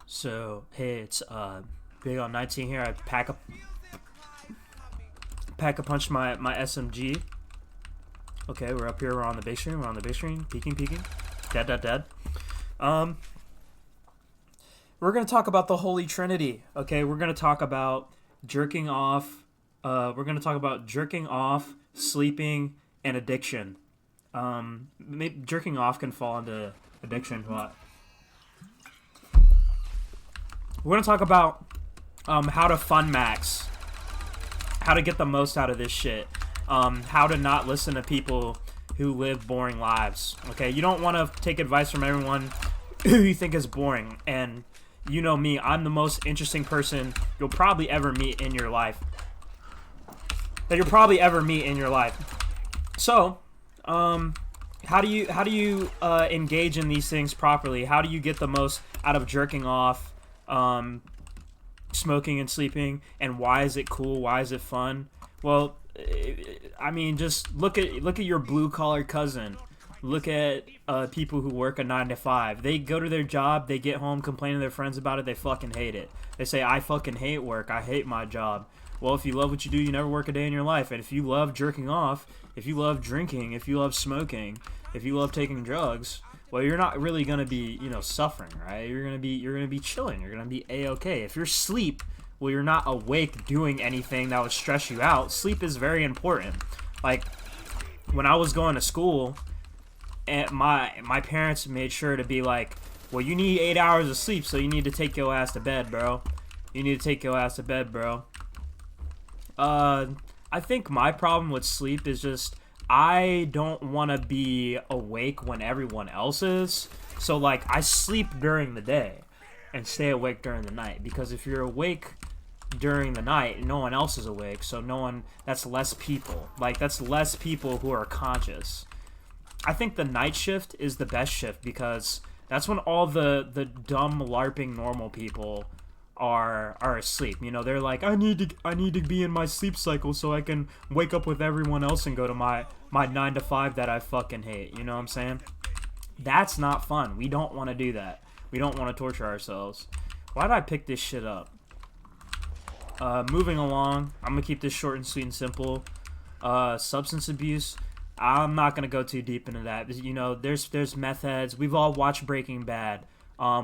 So hey, it's Big on 19 here. I pack a punch my SMG. Okay, we're up here. We're on the base screen. We're on the base screen. Peeking. Dead. Um, we're gonna talk about the Holy Trinity. Okay, we're gonna talk about jerking off. We're gonna talk about jerking off, sleeping, and addiction. Maybe jerking off can fall into addiction. What? We're gonna talk about how to fun max, how to get the most out of this shit, how to not listen to people who live boring lives. Okay, you don't want to take advice from everyone who you think is boring. And you know me, I'm the most interesting person you'll probably ever meet in your life. So, how do you engage in these things properly? How do you get the most out of jerking off, smoking and sleeping, and why is it cool? Why is it fun? Well, I mean, just look at your blue collar cousin. Look at people who work a 9 to 5. They go to their job, they get home, complain to their friends about it, they fucking hate it. They say, I fucking hate work, I hate my job. Well, if you love what you do, you never work a day in your life. And if you love jerking off, if you love drinking, if you love smoking, if you love taking drugs, well, you're not really gonna be, suffering, right? You're gonna be chilling. You're gonna be a-okay. If you're asleep, well, you're not awake doing anything that would stress you out. Sleep is very important. Like when I was going to school, and my parents made sure to be like, well, you need 8 hours of sleep, so you need to take your ass to bed, bro. I think my problem with sleep is just I don't want to be awake when everyone else is. So, like, I sleep during the day and stay awake during the night. Because if you're awake during the night, no one else is awake. So that's less people. Like, that's less people who are conscious. I think the night shift is the best shift because that's when all the dumb LARPing normal people are asleep. They're like, I need to be in my sleep cycle so I can wake up with everyone else and go to my 9 to 5 that I fucking hate. You know what I'm saying? That's not fun. We don't want to do that. We don't want to torture ourselves. Why did I pick this shit up? Moving along, I'm gonna keep this short and sweet and simple. Substance abuse, I'm not gonna go too deep into that. There's meth heads. We've all watched Breaking Bad.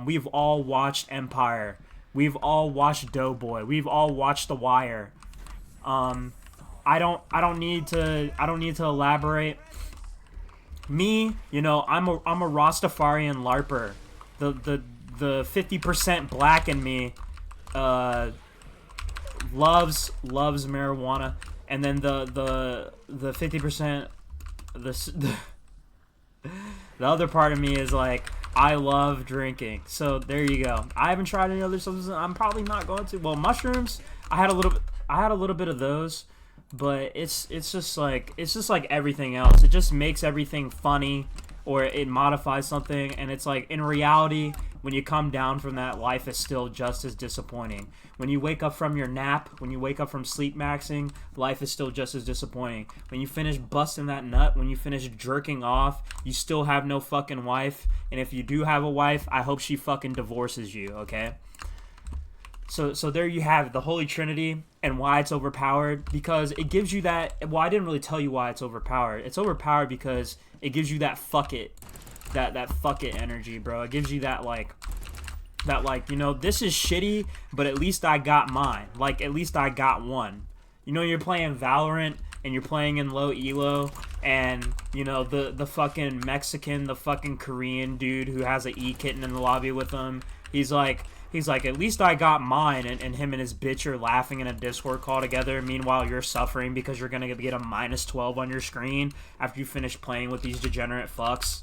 We've all watched Empire. We've all watched Doughboy. We've all watched The Wire. I don't need to elaborate. Me, I'm a Rastafarian LARPer. The 50% black in me loves marijuana, and then the 50% the other part of me is like, I love drinking. So there you go. I haven't tried any other substances. I'm probably not going to. Well, mushrooms, I had a little bit of those, but it's just like everything else. It just makes everything funny, or it modifies something, and it's like, in reality, when you come down from that, life is still just as disappointing. When you wake up from your nap, when you wake up from sleep maxing, life is still just as disappointing. When you finish busting that nut, when you finish jerking off, you still have no fucking wife. And if you do have a wife, I hope she fucking divorces you, okay? So there you have it, the Holy Trinity, and why it's overpowered. Because it gives you that, well, I didn't really tell you why it's overpowered. It's overpowered because it gives you that fuck it. That fuck it energy, bro. It gives you that this is shitty, but at least I got mine. Like, at least I got one. You're playing Valorant and you're playing in low elo, and the fucking Mexican, the fucking Korean dude who has an E-kitten in the lobby with him, he's like, at least I got mine, and him and his bitch are laughing in a Discord call together. Meanwhile, you're suffering because you're gonna get a -12 on your screen after you finish playing with these degenerate fucks.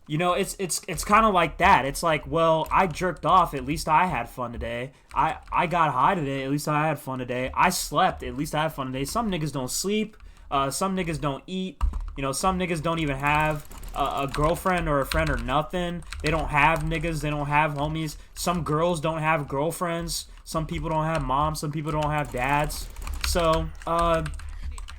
It's kind of like that. It's like, well, I jerked off, at least I had fun today. I got high today, at least I had fun today. I slept, at least I had fun today. Some niggas don't sleep. Some niggas don't eat. Some niggas don't even have a girlfriend or a friend or nothing. They don't have niggas. They don't have homies. Some girls don't have girlfriends. Some people don't have moms. Some people don't have dads. So,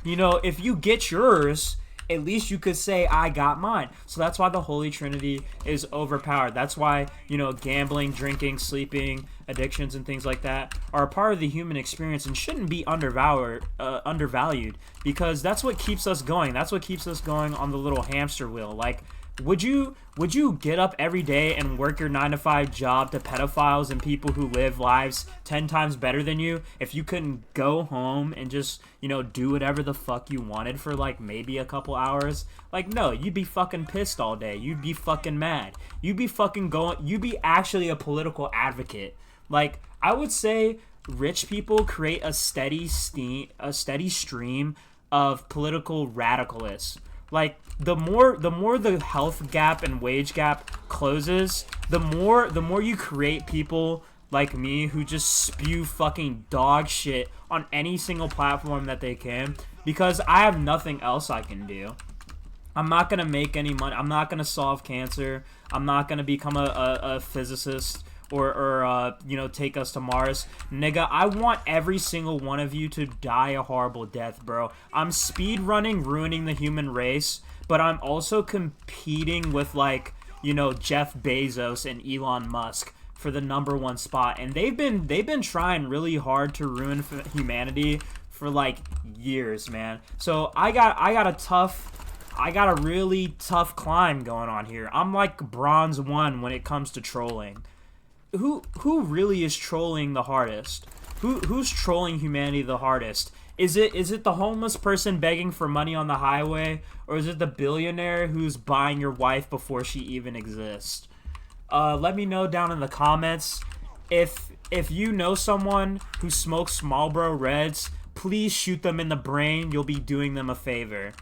if you get yours, at least you could say I got mine. So that's why the Holy Trinity is overpowered. That's why, you know, gambling, drinking, sleeping, addictions, and things like that are a part of the human experience and shouldn't be undervalued, because that's what keeps us going. That's what keeps us going on the little hamster wheel. Like, would you get up every day and work your 9 to 5 job to pedophiles and people who live lives 10 times better than you if you couldn't go home and just, you know, do whatever the fuck you wanted for like maybe a couple hours? Like, no, you'd be fucking pissed all day. You'd be fucking mad. You'd be actually a political advocate. Like, I would say rich people create a steady stream of political radicalists. Like, the more the health gap and wage gap closes, the more you create people like me who just spew fucking dog shit on any single platform that they can, because I have nothing else I can do. I'm not gonna make any money. I'm not gonna solve cancer. I'm not gonna become a physicist or you know, take us to Mars. Nigga, I want every single one of you to die a horrible death, bro. I'm speed running, ruining the human race, but I'm also competing with, like, you know, Jeff Bezos and Elon Musk for the #1 spot, and they've been trying really hard to ruin humanity for like years, man. So I got a really tough climb going on here. I'm like bronze 1 when it comes to trolling. Who really is trolling the hardest? Who's trolling humanity the hardest? Is it the homeless person begging for money on the highway, or is it the billionaire who's buying your wife before she even exists? Let me know down in the comments. If you know someone who smokes Marlboro Reds, please shoot them in the brain. You'll be doing them a favor.